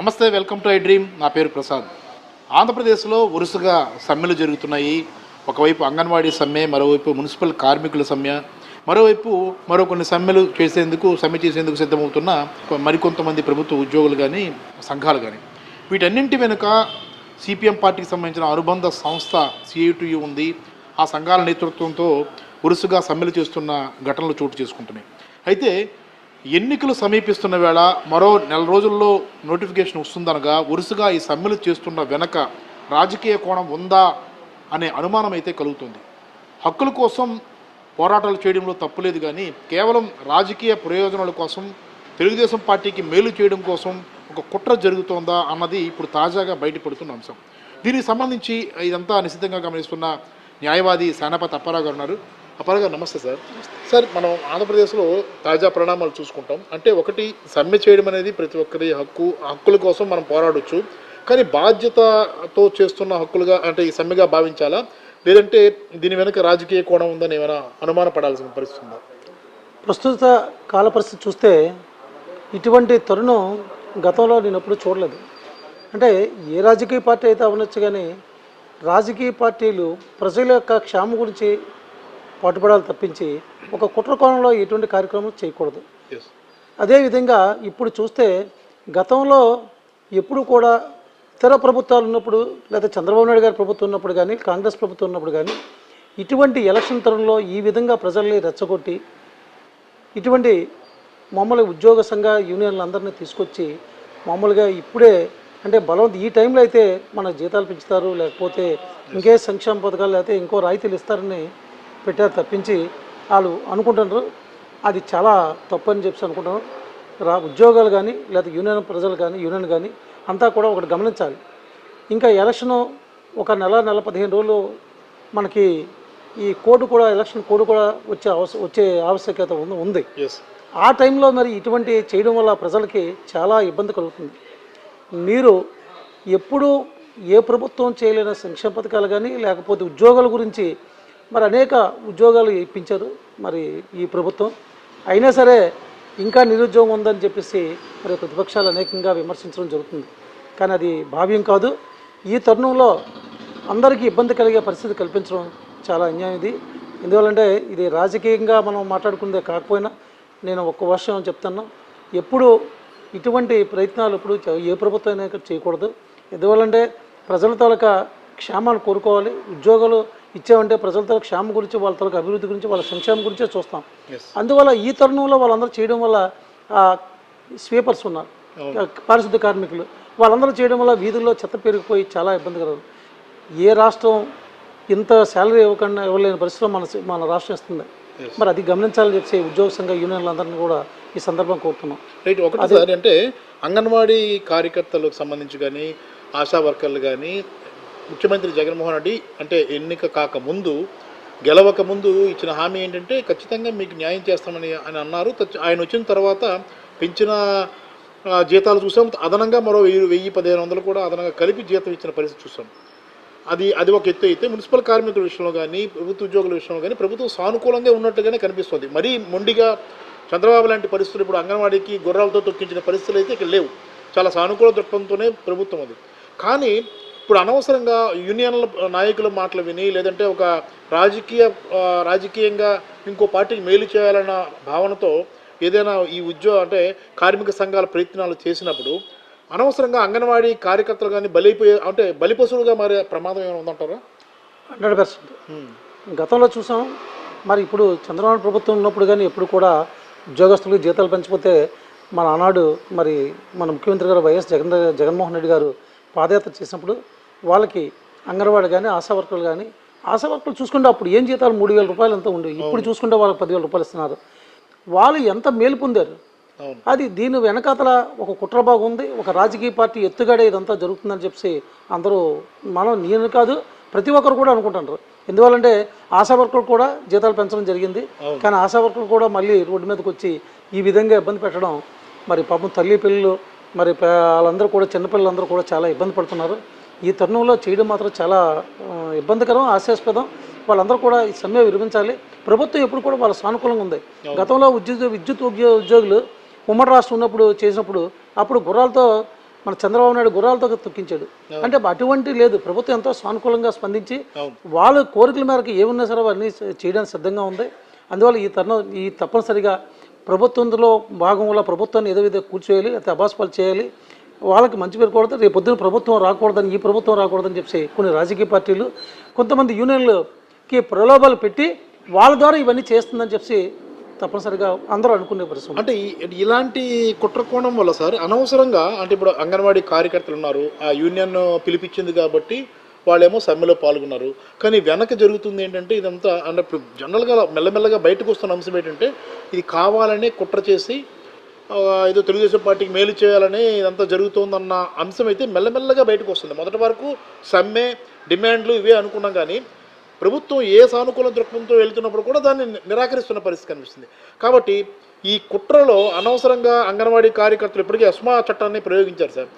నమస్తే, welcome to I dream. నా పేరు ప్రసాద్. ఆంధ్రప్రదేశ్లో వరుసగా సమ్మెలు జరుగుతున్నాయి. ఒకవైపు అంగన్వాడీ సమ్మె, మరోవైపు మున్సిపల్ కార్మికుల సమ్మె, మరోవైపు కొన్ని సమ్మె చేసేందుకు సిద్ధమవుతున్న మరికొంతమంది ప్రభుత్వ ఉద్యోగులు కానీ సంఘాలు కానీ. వీటన్నింటి వెనుక సిపిఎం పార్టీకి సంబంధించిన అనుబంధ సంస్థ సిఐటియు ఉంది. ఆ సంఘాల నేతృత్వంతో వరుసగా సమ్మెలు చేస్తున్న ఘటనలు చోటు చేసుకుంటున్నాయి. అయితే ఎన్నికలు సమీపిస్తున్న వేళ మరో నెల రోజుల్లో నోటిఫికేషన్ వస్తుందనగా వరుసగా ఈ సమ్మెలు చేస్తున్న వెనక రాజకీయ కోణం ఉందా అనే అనుమానం అయితే కలుగుతుంది. హక్కుల కోసం పోరాటాలు చేయడంలో తప్పులేదు, కానీ కేవలం రాజకీయ ప్రయోజనాల కోసం, తెలుగుదేశం పార్టీకి మేలు చేయడం కోసం ఒక కుట్ర జరుగుతోందా అన్నది ఇప్పుడు తాజాగా బయటపడుతున్న అంశం. దీనికి సంబంధించి ఇదంతా నిశ్చితంగా గమనిస్తున్న న్యాయవాది సేనాపతి అప్పారావు గారు ఉన్నారు. అప్పారావు గారు నమస్తే సార్. సార్, మనం ఆంధ్రప్రదేశ్లో తాజా పరిణామాలు చూసుకుంటాం. అంటే ఒకటి, సమ్మె చేయడం అనేది ప్రతి ఒక్కరి హక్కుల కోసం మనం పోరాడొచ్చు, కానీ బాధ్యతతో చేస్తున్న హక్కులుగా అంటే ఈ సమ్మెగా భావించాలా, లేదంటే దీని వెనుక రాజకీయ కోణం ఉందని ఏమైనా అనుమానపడాల్సిన పరిస్థితి ఉందా? ప్రస్తుత కాల పరిస్థితి చూస్తే ఇటువంటి తరుణం గతంలో నేను ఎప్పుడు చూడలేదు. అంటే ఏ రాజకీయ పార్టీ అయితే అవ్వచ్చు, కానీ రాజకీయ పార్టీలు ప్రజల యొక్క క్షేమం గురించి పాటుపడాలి తప్పించి ఒక కుట్ర కోణంలో ఎటువంటి కార్యక్రమం చేయకూడదు. అదేవిధంగా ఇప్పుడు చూస్తే గతంలో ఎప్పుడు కూడా ఇతర ప్రభుత్వాలు ఉన్నప్పుడు, లేదా చంద్రబాబు నాయుడు గారి ప్రభుత్వం ఉన్నప్పుడు కానీ, కాంగ్రెస్ ప్రభుత్వం ఉన్నప్పుడు కానీ ఇటువంటి ఎలక్షన్ తరుణంలో ఈ విధంగా ప్రజల్ని రెచ్చగొట్టి ఇటువంటి మామూలుగా ఉద్యోగ సంఘ యూనియన్లు అందరినీ తీసుకొచ్చి మామూలుగా ఇప్పుడే అంటే ఈ టైంలో అయితే మన జీతాలు పెంచుతారు, లేకపోతే ఇంకే సంక్షేమ పథకాలు, లేకపోతే ఇంకో రాయితీలు ఇస్తారని పెట్టారు తప్పించి వాళ్ళు అనుకుంటున్నారు. అది చాలా తప్పు అని చెప్పి అనుకుంటున్నారు. ఉద్యోగాలు కానీ, లేదా యూనియన్ ప్రజలు కానీ, యూనియన్ కానీ అంతా కూడా ఒకటి గమనించాలి. ఇంకా ఎలక్షను ఒక నెల 15 రోజులు మనకి ఈ కోడ్ కూడా, ఎలక్షన్ కోడ్ కూడా వచ్చే ఆవశ్యకత ఉంది. ఆ టైంలో మరి ఇటువంటి చేయడం వల్ల ప్రజలకి చాలా ఇబ్బంది కలుగుతుంది. మీరు ఎప్పుడు ఏ ప్రభుత్వం చేయలేని సంక్షేమ పథకాలు కానీ, లేకపోతే ఉద్యోగాల గురించి మరి అనేక ఉద్యోగాలు ఇప్పించారు మరి ఈ ప్రభుత్వం. అయినా సరే ఇంకా నిరుద్యోగం ఉందని చెప్పేసి మరి ప్రతిపక్షాలు అనేకంగా విమర్శించడం జరుగుతుంది. కానీ అది భావ్యం కాదు. ఈ తరుణంలో అందరికీ ఇబ్బంది కలిగే పరిస్థితి కల్పించడం చాలా అన్యాయం. ఎందువల్లంటే ఇది రాజకీయంగా మనం మాట్లాడుకునేదే కాకపోయినా నేను ఒక్క వర్షం చెప్తాను, ఎప్పుడు ఇటువంటి ప్రయత్నాలు ఇప్పుడు ఏ ప్రభుత్వం అయినా చేయకూడదు. ఎందువల్లంటే ప్రజల తాలూకా క్షేమాన్ని కోరుకోవాలి. ఉద్యోగాలు ఇచ్చామంటే ప్రజల తాలూకా క్షేమం గురించి, వాళ్ళ తాలూకా అభివృద్ధి గురించి, వాళ్ళ సంక్షేమం గురించే చూస్తాం. అందువల్ల ఈ తరుణంలో వాళ్ళందరూ చేయడం వల్ల స్వీపర్స్ ఉన్నారు, పారిశుద్ధ కార్మికులు, వాళ్ళందరూ చేయడం వల్ల వీధుల్లో చెత్త పెరిగిపోయి చాలా ఇబ్బంది కలదు. ఏ రాష్ట్రం ఇంత శాలరీ ఇవ్వలేని పరిస్థితిలో మన రాష్ట్రం ఇస్తుంది. మరి అది గమనించాలని చెప్పి ఉద్యోగ సంఘ యూనియన్లందరినీ కూడా ఈ సందర్భం కోరుతున్నాం. రైట్. ఒకటి అంటే అంగన్వాడీ కార్యకర్తలకు సంబంధించి కానీ, ఆశా వర్కర్లు కానీ ముఖ్యమంత్రి జగన్మోహన్ రెడ్డి అంటే ఎన్నిక కాకముందు, గెలవకముందు ఇచ్చిన హామీ ఏంటంటే ఖచ్చితంగా మీకు న్యాయం చేస్తామని అన్నారు. ఆయన వచ్చిన తర్వాత పెంచిన జీతాలు చూసాం, అదనంగా మరో 1000-1500 కూడా అదనంగా కలిపి జీతం ఇచ్చిన పరిస్థితి చూసాం. అది ఒక ఎత్తు అయితే, మున్సిపల్ కార్మికుల విషయంలో కానీ, ప్రభుత్వ ఉద్యోగుల విషయంలో కానీ ప్రభుత్వం సానుకూలంగా ఉన్నట్టుగానే కనిపిస్తుంది. మరీ మొండిగా చంద్రబాబు లాంటి పరిస్థితులు, ఇప్పుడు అంగన్వాడీకి గుర్రాలతో తొక్కించిన పరిస్థితులు అయితే ఇక్కడ లేవు. చాలా సానుకూల దృక్పథంతోనే ప్రభుత్వం అది. కానీ ఇప్పుడు అనవసరంగా యూనియన్ల నాయకుల మాటలు విని, లేదంటే ఒక రాజకీయంగా ఇంకో పార్టీకి మేలు చేయాలన్న భావనతో ఏదైనా ఈ అంటే కార్మిక సంఘాల ప్రయత్నాలు చేసినప్పుడు అనవసరంగా అంగన్వాడీ కార్యకర్తలు కానీ బలిపశువులుగా మారే ప్రమాదం ఏమైనా ఉందంటారా? 100%. గతంలో చూసాం. మరి ఇప్పుడు చంద్రబాబు ప్రభుత్వం ఉన్నప్పుడు కానీ ఎప్పుడు కూడా ఉద్యోగస్తులకు జీతాలు పెంచిపోతే మన ఆనాడు మరి మన ముఖ్యమంత్రి గారు వైఎస్ జగన్మోహన్ రెడ్డి గారు పాదయాత్ర చేసినప్పుడు వాళ్ళకి అంగన్వాడీ కానీ, ఆశా వర్కర్లు చూసుకుంటే అప్పుడు ఏం జీతాలు 3000 రూపాయలు ఎంత ఉండేవి. ఇప్పుడు చూసుకుంటే వాళ్ళకి 10,000 రూపాయలు ఇస్తున్నారు. వాళ్ళు ఎంత మేలు పొందారు. అది దీని వెనకాతల ఒక కుట్రభాగం ఉంది. ఒక రాజకీయ పార్టీ ఎత్తుగడే ఇదంతా జరుగుతుందని చెప్పి అందరూ, నేను కాదు ప్రతి ఒక్కరు కూడా అనుకుంటున్నారు. ఎందువల్లంటే ఆశా వర్కర్లు కూడా జీతాలు పెంచడం జరిగింది, కానీ ఆశా వర్కర్లు కూడా మళ్ళీ రోడ్డు మీదకి వచ్చి ఈ విధంగా ఇబ్బంది పెట్టడం, మరి పాపం తల్లి పిల్లలు, మరి వాళ్ళందరూ కూడా, చిన్నపిల్లలందరూ కూడా చాలా ఇబ్బంది పడుతున్నారు. ఈ తరుణంలో చేయడం మాత్రం చాలా ఇబ్బందికరం, హాస్యాస్పదం. వాళ్ళందరూ కూడా ఈ సమ్మె విరమించాలి. ప్రభుత్వం ఎప్పుడు కూడా వాళ్ళ సానుకూలంగా ఉంది. గతంలో విద్యుత్ ఉద్యోగులు ఉమ్మడి రాష్ట్రం ఉన్నప్పుడు చేసినప్పుడు అప్పుడు గుర్రాలతో మన చంద్రబాబు నాయుడు గుర్రాలతో తొక్కించాడు. అంటే అటువంటి లేదు, ప్రభుత్వం ఎంతో సానుకూలంగా స్పందించి వాళ్ళ కోరికల మేరకు ఏమున్నా సరే అవన్నీ చేయడానికి సిద్ధంగా ఉంది. అందువల్ల ఈ తప్పనిసరిగా ప్రభుత్వంలో భాగం వల్ల ప్రభుత్వాన్ని ఏదో విధంగా కూర్చోయాలి, లేకపోతే అబాస్పాలు చేయాలి, వాళ్ళకి మంచి పేరు కూడదు, రేపు పొద్దున ప్రభుత్వం రాకూడదని, ఈ ప్రభుత్వం రాకూడదని చెప్పి కొన్ని రాజకీయ పార్టీలు కొంతమంది యూనియన్లకి ప్రలోభాలు పెట్టి వాళ్ళ ద్వారా ఇవన్నీ చేస్తుందని చెప్పి తప్పనిసరిగా అందరూ అనుకునే పరిస్థితి. అంటే ఇలాంటి కుట్రకోణం వల్ల సార్ అనవసరంగా, అంటే ఇప్పుడు అంగన్వాడీ కార్యకర్తలు ఉన్నారు, ఆ యూనియన్ పిలిపించింది కాబట్టి వాళ్ళేమో సమ్మెలో పాల్గొన్నారు, కానీ వెనక జరుగుతుంది ఏంటంటే ఇదంతా అంటే ఇప్పుడు జనరల్గా మెల్లమెల్లగా బయటకు వస్తున్న అంశం ఏంటంటే ఇది కావాలనే కుట్ర చేసి ఏదో తెలుగుదేశం పార్టీకి మేలు చేయాలని ఇదంతా జరుగుతుందన్న అంశం అయితే మెల్లమెల్లగా బయటకు వస్తుంది. మొదటి వరకు సమ్మె డిమాండ్లు ఇవే అనుకున్నాం, కానీ ప్రభుత్వం ఏ సానుకూల దృక్పథంతో వెళ్తున్నప్పుడు కూడా దాన్ని నిరాకరిస్తున్న పరిస్థితి కనిపిస్తుంది. కాబట్టి ఈ కుట్రలో అనవసరంగా అంగన్వాడీ కార్యకర్తలు ఇప్పటికీ అస్మా చట్టాన్ని ప్రయోగించారు సార్.